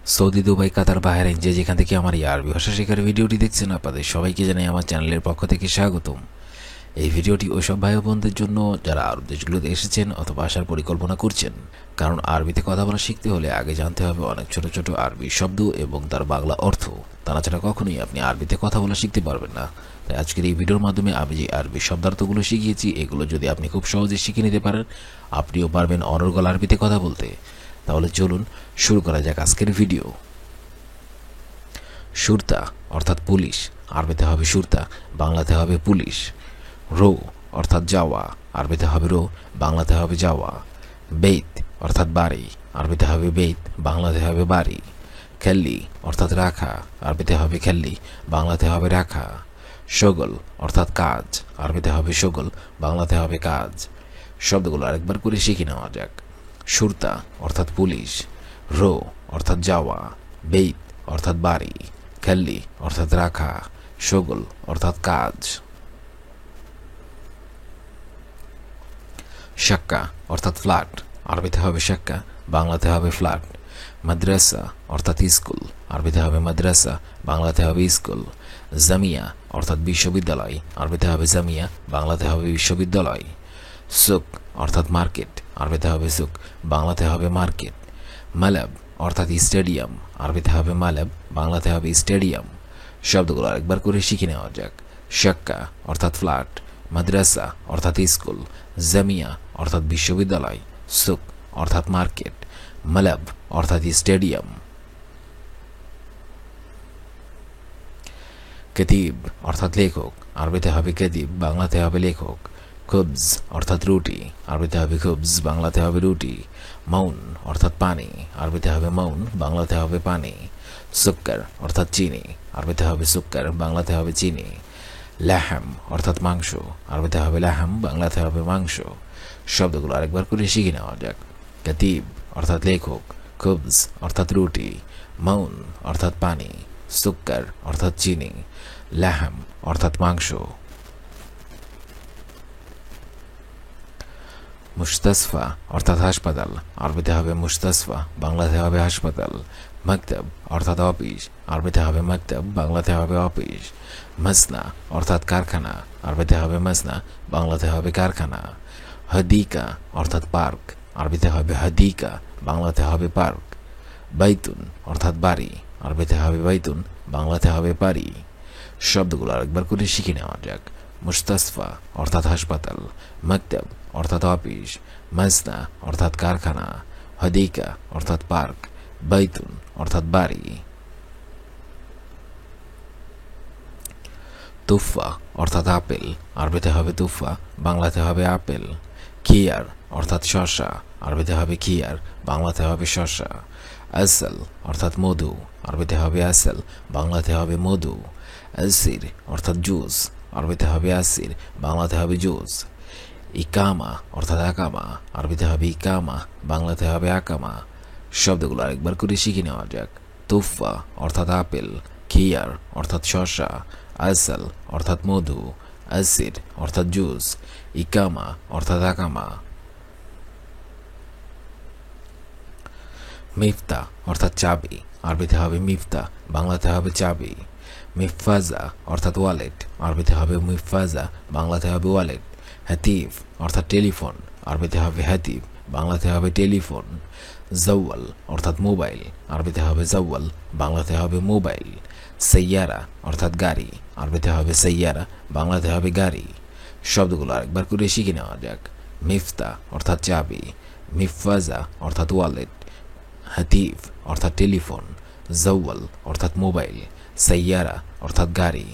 Saudi, Dubai, কাতার, Bahrain, যে যেখান থেকে আমার এই আরবি ভাষা শেখার ভিডিওটি দেখছেন, আপনাদের সবাইকে জানাই আমার চ্যানেলের পক্ষ থেকে স্বাগতম। এই ভিডিওটি ওইসব ভাই বোনদের জন্য যারা আরব দেশগুলোতে এসেছেন অথবা আসার পরিকল্পনা করছেন। কারণ আরবিতে কথা বলা শিখতে হলে আগে জানতে হবে অনেক ছোট ছোট আরবি শব্দ এবং তার বাংলা অর্থ। তাছাড়া কখনোই আপনি আরবিতে কথা বলা শিখতে পারবেন না। তাই আজকের এই ভিডিওর মাধ্যমে আমি যে আরবি শব্দার্থগুলো শিখিয়েছি, এগুলো যদি আপনি খুব সহজে শিখে নিতে পারেন, আপনিও পারবেন অনর্গল আরবিতে কথা বলতে। তাহলে চলুন শুরু করা যাক আজকের ভিডিও। শুরতা অর্থাৎ পুলিশ, আরবিতে হবে শুরতা, বাংলাতে হবে পুলিশ। রো অর্থাৎ যাওয়া, আরবিতে হবে রো, বাংলাতে হবে যাওয়া। বেইত অর্থাৎ বাড়ি, আরবিতে হবে বেইত, বাংলাতে হবে বাড়ি। খেল্লি অর্থাৎ রাখা, আরবিতে হবে খেল্লি, বাংলাতে হবে রাখা। শগল অর্থাৎ কাজ, আরবিতে হবে শগল, বাংলাতে হবে কাজ। শব্দগুলো আরেকবার করে শিখে নেওয়া যাক। শুরতা অর্থাৎ পুলিশ, রো অর্থাৎ যাওয়া, বেইত অর্থাৎ বাড়ি, খেল্লি অর্থাৎ রাখা, শগল অর্থাৎ কাজ। শাক্কা অর্থাৎ ফ্ল্যাট, আরবিতে হবে শাক্কা, বাংলাতে হবে ফ্ল্যাট। মাদ্রাসা অর্থাৎ স্কুল, আরবিতে হবে মাদ্রাসা, বাংলাতে হবে স্কুল। জামিয়া অর্থাৎ বিশ্ববিদ্যালয়, আরবিতে হবে জামিয়া, বাংলাতে হবে বিশ্ববিদ্যালয়। সুক অর্থাৎ মার্কেট, আরবিতে হবে সুক, বাংলাতে হবে মার্কেট। মালাব অর্থাৎ স্টেডিয়াম, আরবিতে হবে মালাব, বাংলাতে হবে স্টেডিয়াম। শব্দগুলো আরেকবার করে শিখে নেওয়া যাক। শাক্কা অর্থাৎ ফ্ল্যাট, মাদ্রাসা অর্থাৎ স্কুল, জামিয়া অর্থাৎ বিশ্ববিদ্যালয়, সুক অর্থাৎ মার্কেট, মালাব অর্থাৎ স্টেডিয়াম। কতিব অর্থাৎ লেখক, আরবিতে হবে কতিব, বাংলাতে হবে লেখক। খুবজ অর্থাৎ রুটি, আরবিতে হবে খুবজ, বাংলাতে হবে রুটি। মাউন অর্থাৎ পানি, আরবিতে হবে মাউন, বাংলাতে হবে পানি। সুক্কার অর্থাৎ চিনি, আরবিতে হবে সুক্কার, বাংলাতে হবে চিনি। লাহাম অর্থাৎ মাংস, আরবিতে হবে লাহাম, বাংলাতে হবে মাংস। শব্দগুলো আরেকবার করে শিখে নেওয়া যাক। কতিব অর্থাৎ লেখক, খুবজ অর্থাৎ রুটি, মাউন অর্থাৎ পানি, সুক্কার অর্থাৎ চিনি, লাহাম অর্থাৎ মাংস। মুস্তাসফা অর্থাৎ হাসপাতাল, আরবিতে হবে মুস্তাসফা, বাংলাতে হবে হাসপাতাল। মকতব অর্থাৎ অফিস, আরবিতে হবে মকতব, বাংলাতে হবে অফিস। মসনা অর্থাৎ কারখানা, আরবিতে হবে মসনা, বাংলাতে হবে কারখানা। হদিকা অর্থাৎ পার্ক, আরবিতে হবে হদিকা, বাংলাতে হবে পার্ক। বাইতুন অর্থাৎ বাড়ি, আরবিতে হবে বাইতুন, বাংলাতে হবে বাড়ি। শব্দগুলো আরেকবার করে শিখে নেওয়া যাক। মুস্তাসফা অর্থাৎ হাসপাতাল, মকতব অর্থাৎ অফিস, মসনা অর্থাৎ কারখানা, হদিকা অর্থাৎ পার্ক, বাইতুন অর্থাৎ বাড়ি। তুফা অর্থাৎ আপেল, আরবিতে হবে তুফা, বাংলাতে হবে আপেল। খিয়ার অর্থাৎ শসা, আরবিতে হবে খিয়ার, বাংলাতে হবে শসা। আসল অর্থাৎ মধু, আরবিতে হবে আসল, বাংলাতে হবে মধু। আসির অর্থাৎ জুস, আরবিতে হবে আসির, বাংলাতে হবে জুস। ইকামা অর্থাৎ আকামা, আরবিতে হবে ইকামা, বাংলাতে হবে আকামা। শব্দগুলো আরেকবার করে শিখে নেওয়া যাক। তুফা অর্থাৎ আপেল, খিয়ার অর্থাৎ শসা, আসল অর্থাৎ মধু, আসির অর্থাৎ জুস, ইকামা অর্থাৎ আকামা। মিফতা অর্থাৎ চাবি, আরবিতে হবে মিফতা, বাংলাতে হবে চাবি। মিফাজা অর্থাৎ ওয়ালেট, আরবিতে হবে মিফাজা, বাংলাতে হবে ওয়ালেট। হাতিফ অর্থাৎ টেলিফোন, আরবিতে হবে হাতিফ, বাংলাতে হবে টেলিফোন। জওয়াল অর্থাৎ মোবাইল, আরবিতে হবে জওয়াল, বাংলাতে হবে মোবাইল। সাইয়ারা অর্থাৎ গাড়ি, আরবিতে হবে সাইয়ারা, বাংলাতে হবে গাড়ি। শব্দগুলো আরেকবার করে শিখে নেওয়া যাক। মিফতা অর্থাৎ চাবি, মিফাজা অর্থাৎ ওয়ালেট, হাতিফ অর্থাৎ টেলিফোন, জওয়াল অর্থাৎ মোবাইল, সাইয়ারা অর্থাৎ গাড়ি।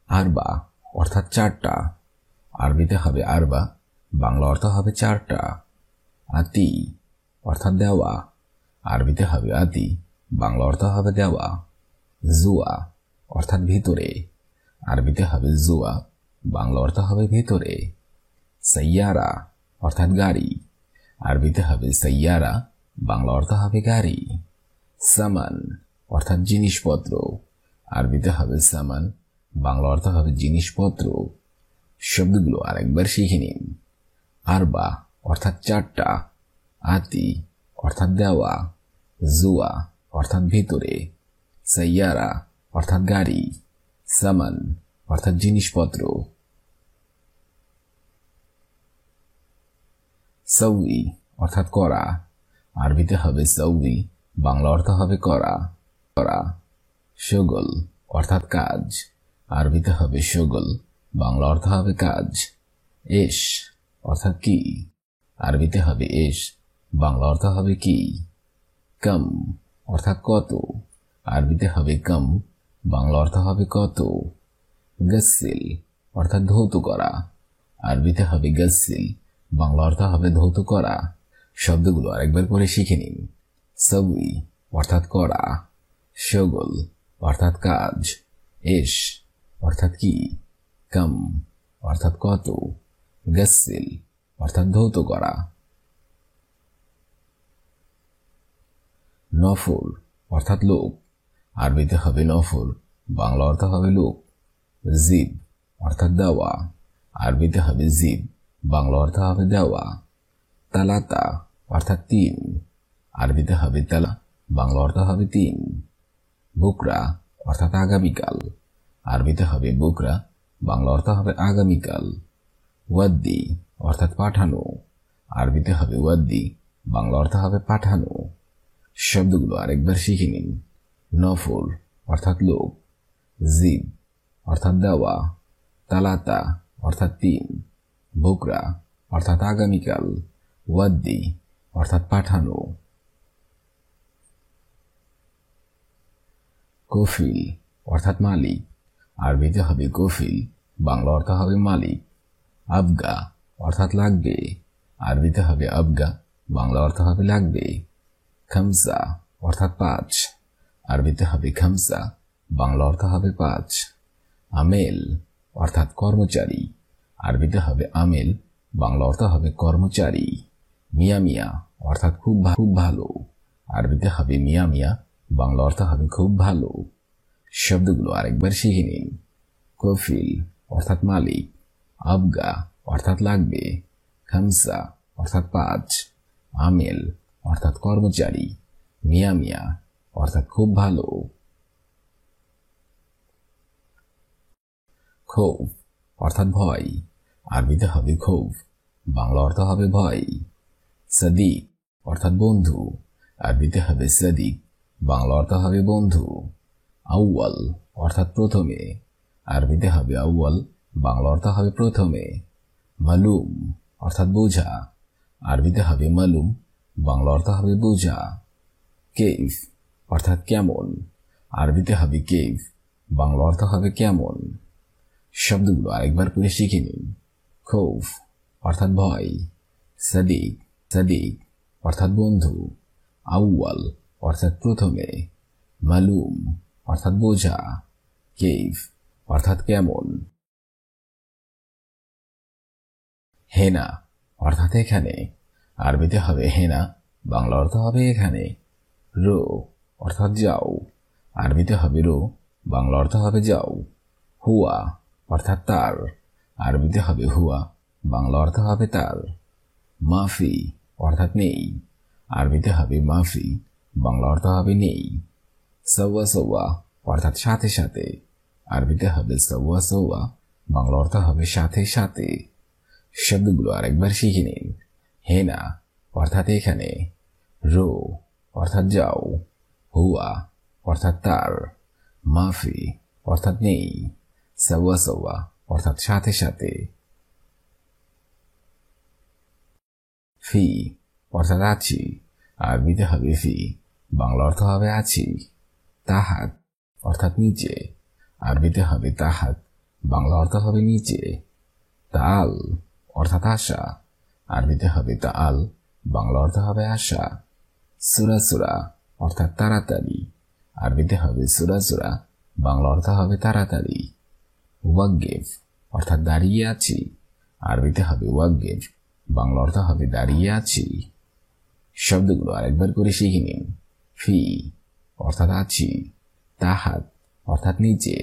আরবা অর্থাৎ চারটা, আরবিতে হবে আরবা, বাংলা অর্থ হবে চারটা। আতি অর্থাৎ দেওয়া, আরবিতে হবে আতি, বাংলা অর্থ হবে দেওয়া। জুয়া অর্থাৎ ভিতরে, আরবিতে হবে জুয়া, বাংলা অর্থ হবে ভিতরে। সাইয়ারা অর্থাৎ গাড়ি, আরবিতে হবে সাইয়ারা, বাংলা অর্থ হবে গাড়ি। সামান অর্থাৎ জিনিসপত্র, আরবিতে হবে সামান, বাংলা অর্থ হবে জিনিসপত্র। শব্দগুলো আরেকবার শিখে নিন। আরবা অর্থাৎ চারটা, আতি অর্থাৎ দেওয়া, জুয়া অর্থাৎ ভিতরে, সাইয়ারা অর্থাৎ গাড়ি, সামান অর্থাৎ জিনিসপত্র। সৌই অর্থাৎ করা, আরবিতে হবে সৌই, বাংলা অর্থ হবে করা করা। শগল অর্থাৎ কাজ, আরবিতে হবে শগল, বাংলা অর্থ হবে কাজ। এশ অর্থাৎ কি, আরবিতে হবে এশ, বাংলা অর্থ হবে কি। কম অর্থাৎ কত, আরবিতে হবে কম, বাংলা অর্থ হবে কত। গসিল অর্থাৎ ধৌত করা, আরবিতে হবে গসিল, বাংলা অর্থ হবে ধৌত করা। শব্দগুলো আরেকবার করে শিখে নিন। সউই অর্থাৎ করা, শগল অর্থাৎ কাজ, এশ অর্থাৎ কি, কম অর্থাৎ কত, গসিল অর্থাৎ ধৌত করা। নফর অর্থাৎ লোক, আরবিতে হবে নফর, বাংলা অর্থ হবে লোক। জিব অর্থাৎ দেওয়া, আরবিতে হবে জিব, বাংলা অর্থ হবে দেওয়া। তালাতা অর্থাৎ তিন, আরবিতে হবে তালা, বাংলা অর্থ হবে তিন। বুকরা অর্থাৎ আগামীকাল, আরবিতে হবে বুকরা, বাংলা অর্থ হবে আগামীকাল। ওয়াদ্দি অর্থাৎ পাঠানো, আরবিতে হবে ওয়াদ্দি, বাংলা অর্থ হবে পাঠানো। শব্দগুলো আরেকবার শিখে নিন। নফর অর্থাৎ লোক, জিব অর্থাৎ দেওয়া, তালাতা অর্থাৎ তিন, বুকরা অর্থাৎ আগামীকাল, ওয়াদ্দি অর্থাৎ পাঠানো। কফিল অর্থাৎ মালিক, আরবিতে হবে কফিল, বাংলা অর্থ হবে মালিক। আবগা অর্থাৎ লাগবে, আরবিতে হবে আবগা, বাংলা অর্থ হবে লাগবে। খামসা অর্থাৎ পাঁচ, আরবিতে হবে খামসা, বাংলা অর্থ হবে পাঁচ। আমেল অর্থাৎ কর্মচারী, আরবিতে হবে আমেল, বাংলা অর্থ হবে কর্মচারী। মিয়া মিয়া অর্থাৎ খুব ভালো, আরবিতে হবে মিয়া মিয়া, বাংলা অর্থ হবে খুব ভালো। শব্দগুলো আরেকবার শিখে নিন। কফিল অর্থাৎ মালিক, আবগা অর্থাৎ লাগবে, খামসা অর্থাৎ পাঁচ, আমেল অর্থাৎ কর্মচারী, মিয়া মিয়া অর্থাৎ খুব ভালো। খৌফ অর্থাৎ ভয়, আরবিতে হবে খৌফ, বাংলা অর্থ হবে ভয়। সাদিক অর্থাৎ বন্ধু, আরবিতে হবে সাদিক, বাংলা অর্থ হবে বন্ধু। আউয়াল অর্থাৎ প্রথমে, আরবিতে হবে আউয়াল, বাংলা অর্থ হবে প্রথমে। মালুম অর্থাৎ বোঝা, আরবিতে হবে মালুম, বাংলা অর্থ হবে বোঝা। কেইফ অর্থাৎ কেমন, আরবিতে হবে কেইফ, বাংলা অর্থ হবে কেমন। শব্দগুলো আরেকবার করে শিখে নিন। খৌফ অর্থাৎ ভয়, সাদিক অর্থাৎ বন্ধু, আউয়াল অর্থাৎ প্রথমে, মালুম অর্থাৎ বোঝা, কেইফ অর্থাৎ কেমন। হেনা অর্থাৎ এখানে, আরবিতে হবে হেনা, বাংলা অর্থ হবে এখানে। রো অর্থাৎ যাও, আরবিতে হবে রো, বাংলা অর্থ হবে যাও। হুয়া অর্থাৎ তার, আরবিতে হবে হুয়া, বাংলা অর্থ হবে তার। মাফি অর্থাৎ নেই, আরবিতে হবে মাফি, বাংলা অর্থ হবে নেই। সওয়া সওয়া অর্থাৎ সাথে সাথে, আরবিতে হবে সওয়া সওয়া, বাংলা অর্থ হবে সাথে সাথে। শব্দগুলো আরেকবার শিখে নিন। হেনা অর্থাৎ এখানে, রো অর্থাৎ যাও, হুয়া অর্থাৎ তার, মাফি অর্থাৎ নেই, সওয়া সওয়া অর্থাৎ সাথে সাথে। ফি অর্থাৎ আছি, আরবিতে হবে ফি, বাংলা অর্থ হবে আছি। তাহাত অর্থাৎ নিচে, আরবিতে হবে তাহাত, বাংলা অর্থ হবে নিচে। তাল অর্থাৎ আশা, আরবিতে হবে তাল, বাংলা অর্থ হবে আশা। সুরা সুরা অর্থাৎ তাড়াতাড়ি, আরবিতে হবে সুরা সুরা, বাংলা অর্থ হবে তাড়াতাড়ি। ওয়াকগেফ অর্থাৎ দাঁড়িয়ে আছি, আরবিতে হবে ওয়াকগেফ, বাংলা অর্থ হবে দাঁড়িয়ে আছি। শব্দগুলো আরেকবার করে শিখে নিন। ফি অর্থাৎ আছি, তাহাত অর্থাৎ নিচে,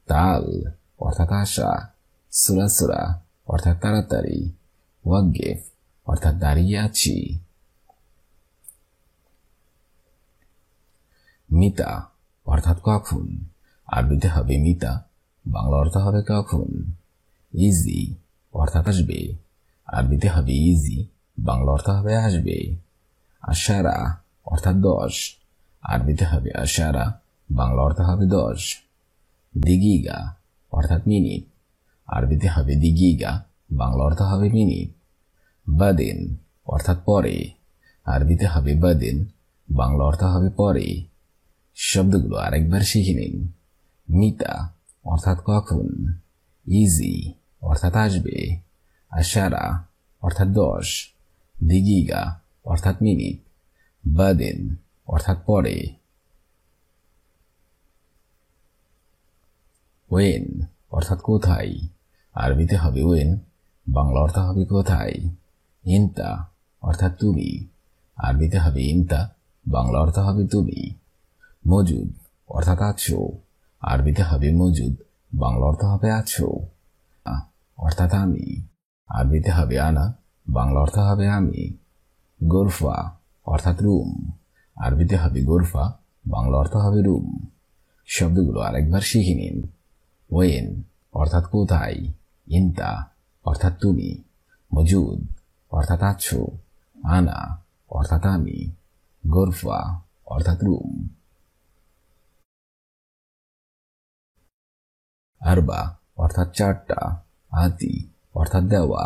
তাল অর্থাৎ আশা, সুরা সুরা অর্থাৎ তাড়াতাড়ি, ওয়াকগেফ অর্থাৎ দাঁড়িয়ে আছি। মিতা অর্থাৎ কখন, আরবিতে হবে মিতা, বাংলা অর্থ হবে কখন। ইজি অর্থাৎ আসবে, আরবিতে হবে ইজি, বাংলা অর্থ হবে আসবে। আশারা অর্থাৎ 10, আরবিতে হবে আশারা, বাংলা অর্থ হবে 10। দিগিগা অর্থাৎ মিনিট, আরবিতে হবে দিগিগা, বাংলা অর্থ হবে মিনিট। বাদিন অর্থাৎ পরে, আরবিতে হবে বাদিন, বাংলা অর্থ হবে পরে। শব্দগুলো আরেকবার শিখে নিন। মিতা অর্থাৎ কখন, ইজি অর্থাৎ আসবে, আশারা অর্থাৎ 10, দিগিগা অর্থাৎ মিনিট, বাদিন অর্থাৎ পরে। ওয়েন অর্থাৎ কোথায়, আরবিতে হবে ওয়েন, বাংলা অর্থ হবে কোথায়। ইনতা অর্থাৎ তুমি, আরবিতে হবে ইনতা, বাংলা অর্থ হবে তুমি। মজুদ অর্থাৎ আছো, আরবিতে হবে মজুদ, বাংলা অর্থ হবে আছো। অর্থাৎ আমি, আরবিতে হবে আনা, বাংলা অর্থ হবে আমি। গোরফা অর্থাৎ রুম, আরবিতে হবে গোরফা, বাংলা অর্থ হবে রুম। শব্দগুলো আরেকবার শিখে নিন। ওয়েন অর্থাৎ কোথায়, ইনতা অর্থাৎ তুমি, মজুদ অর্থাৎ আছো, আনা অর্থাৎ আমি, গোরফা অর্থাৎ রুম। আরবা অর্থাৎ 4টা, আতি অর্থাৎ দেওয়া,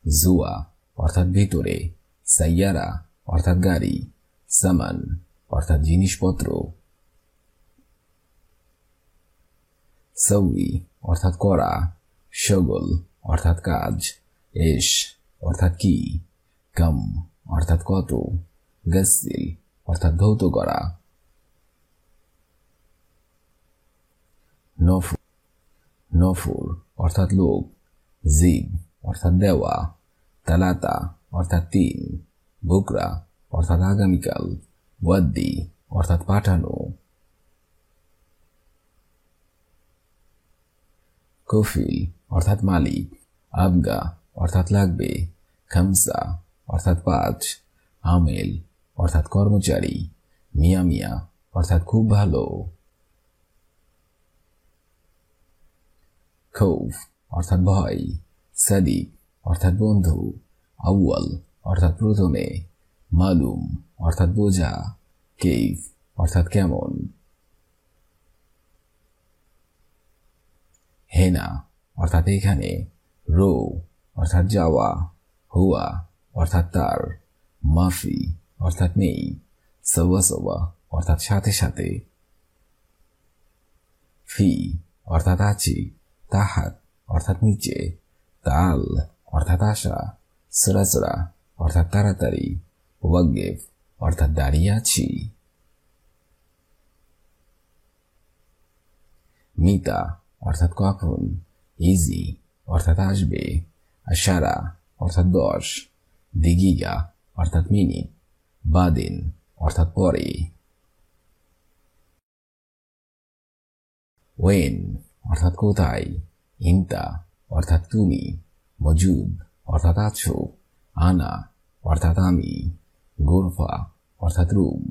জুয়া অর্থাৎ ভিতরে, সাইয়ারা অর্থাৎ গাড়ি, সামান অর্থাৎ জিনিসপত্র। সৌই অর্থাৎ করা, শগল অর্থাৎ কাজ, এশ অর্থাৎ কি, কম অর্থাৎ কত, গসিল অর্থাৎ ধৌত করা। নফুর অর্থাৎ লোক, জিব অর্থাৎ দেওয়া, তালাতা অর্থাৎ 3, বুকরা অর্থাৎ আগামীকাল, ওয়াদ্দি অর্থাৎ পাঠানো। কফিল অর্থাৎ মালিক, আবগা অর্থাৎ লাগবে, খামসা অর্থাৎ 5, আমেল অর্থাৎ কর্মচারী, মিয়া মিয়া অর্থাৎ খুব ভালো। খৌফ অর্থাৎ ভয়, সাদিক অর্থাৎ বন্ধু, আউয়াল অর্থাৎ প্রথমে, মালুম অর্থাৎ বোঝা, কেইফ অর্থাৎ কেমন। হেনা অর্থাৎ এখানে, রো অর্থাৎ যাওয়া, হুয়া অর্থাৎ তার, মাফি অর্থাৎ নেই, সওয়া সওয়া অর্থাৎ সাথে সাথে। ফি অর্থাৎ আছে, তাহাত অর্থাৎ নিচে, তাল অর্থাৎ আশা, সরাসরা অর্থাৎ তাড়াতাড়ি, ওয়াগেফ অর্থাৎ দাঁড়িয়ে আছি। মিতা অর্থাৎ কখন, ইজি অর্থাৎ আসবে, আশারা অর্থাৎ 10, দিগিগা অর্থাৎ মিনিট, বাদিন অর্থাৎ পরে। ওয়েন অর্থাৎ কোথায়, ইনতা অর্থাৎ তুমি, মজুদ অর্থাৎ আছো, আনা অর্থাৎ আমি, গোরফা অর্থাৎ রুম।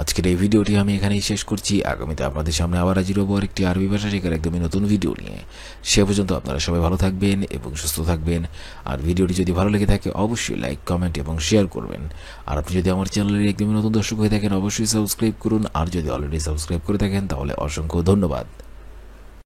আজকের এই ভিডিওটি আমি এখানেই শেষ করছি। আগামীতে আপনাদের সামনে আবার হাজির হবো একটি আরবি ভাষা শেখার একদমই নতুন ভিডিও নিয়ে। সে পর্যন্ত আপনারা সবাই ভালো থাকবেন এবং সুস্থ থাকবেন। আর ভিডিওটি যদি ভালো লেগে থাকে অবশ্যই লাইক, কমেন্ট এবং শেয়ার করবেন। আর আপনি যদি আমার চ্যানেলের একদমই নতুন দর্শক হয়ে থাকেন অবশ্যই সাবস্ক্রাইব করুন। আর যদি অলরেডি সাবস্ক্রাইব করে থাকেন তাহলে অসংখ্য ধন্যবাদ।